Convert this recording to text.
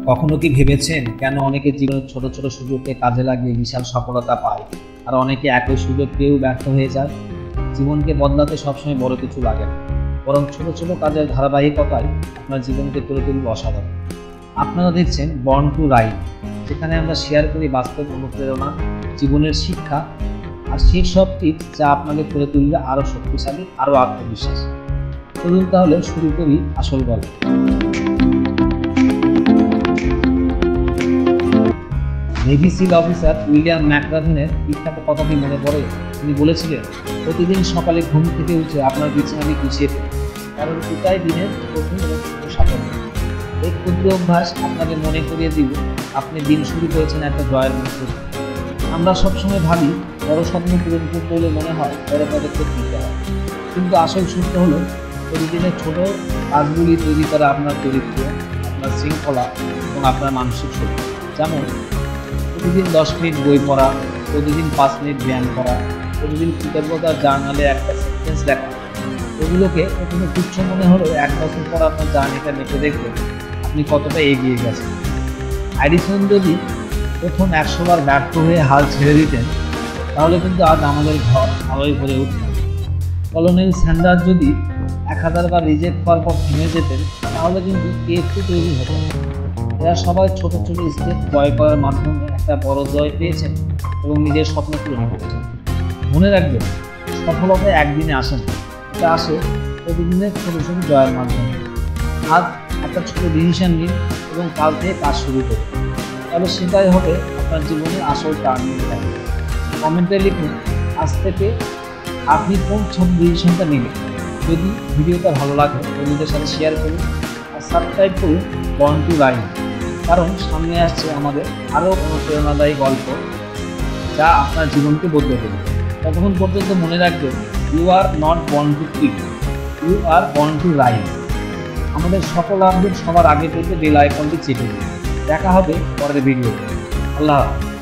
কখনো কি ভেবেছেন কেন অনেকে জীবনের ছোট ছোট সুযোগকে কাজে লাগিয়ে বিশাল সফলতা পায়, আর অনেকে একই সুযোগ পেয়েও ব্যর্থ হয়ে যায়? জীবনকে বদলাতে সবসময় বড় কিছু লাগে না, বরং ছোট ছোট কাজের ধারাবাহিকতায় আপনার জীবনকে তুলে তুলবে অসাধারণ। আপনারা দেখছেন বর্ন টু রাইজ, যেখানে আমরা শেয়ার করি বাস্তব অনুপ্রেরণা, জীবনের শিক্ষা আর সেই সব টিপস যা আপনাকে করে তুলবে আরও শক্তিশালী, আরও আত্মবিশ্বাসী। চলুন তাহলে শুরু করি আসল গল্প। নেভি সিল অফিসার উইলিয়াম ম্যাকরাভেনের বিখ্যাত কথাটি মনে পড়ে। তিনি বলেছিলেন, প্রতিদিন সকালে ঘুম থেকে উঠে আপনার বিছানাটি গুছিয়ে ফেলুন, কারণ এটাই দিনের প্রথম এবং ছোট সাফল্য। এই ক্ষুদ্র অভ্যাস আপনাকে মনে করিয়ে দিবে আপনি দিন শুরু করেছেন একটা জয়ের মধ্যে। আমরা সবসময় ভাবি বড় স্বপ্ন পূরণ করতে হলে মনে হয় বড় পদক্ষেপ নিতে হয়, কিন্তু আসল সত্য হলো প্রতিদিনের ছোট কাজগুলি তৈরি করা আপনার চরিত্র, আপনার শৃঙ্খলা এবং আপনার মানসিক শক্তি। যেমন প্রতিদিন 10 মিনিট বই পড়া, প্রতিদিন 5 মিনিট ব্যায়াম করা, প্রতিদিন কৃতজ্ঞতার জার্নালে একটা সেন্টেন্স লেখা। এগুলোকে প্রথমে তুচ্ছ মনে হলেও 1 বছর পর আপনার জার্নিটা মেপে দেখবেন আপনি কতটা এগিয়ে গেছেন। এডিসন যদি প্রথম 100 বার ব্যর্থ হয়ে হাল ছেড়ে দিতেন, তাহলে কিন্তু আজ আমাদের ঘর আলোয় ভরে উঠত। কলোনেল স্যান্ডার্স যদি 1000 বার রিজেক্ট করার পর থেমে যেতেন, তাহলে কিন্তু কেএফসি তৈরি হতো। এরা সবাই ছোট ছোট স্টেপ জয় করার মাধ্যমে একটা বড় জয় পেয়েছেন এবং নিজের স্বপ্ন পূরণ করেছেন। মনে রাখবেন, সফলতা একদিনে আসে না, এটা আসে প্রতিদিনের ছোট ছোট জয়ের মাধ্যমে। আজ একটা ছোট ডিসিশন নিন এবং কাল থেকে কাজ শুরু করুন, তাহলে সেটাই হবে আপনার জীবনের আসল টার্নিং পয়েন্ট। কমেন্টে লিখুন আজ থেকে আপনি কোন ছোট ডিসিশনটা নিলেন। যদি ভিডিওটা ভালো লাগে বন্ধুদের সাথে শেয়ার করুন আর সাবস্ক্রাইব করুন বর্ন টু রাইজ, কারণ সামনে আসছে আমাদের আরও অনুপ্রেরণাদায়ী গল্প যা আপনার জীবনকে বদলে দেবে। ততক্ষণ পর্যন্ত মনে রাখবেন, you are not born to quit, you are born to rise. আমাদের সকল আপডেট সবার আগে পেতে বেল আইকনটি চেপে দিন। দেখা হবে পরের ভিডিওতে। আল্লাহ হাফেজ।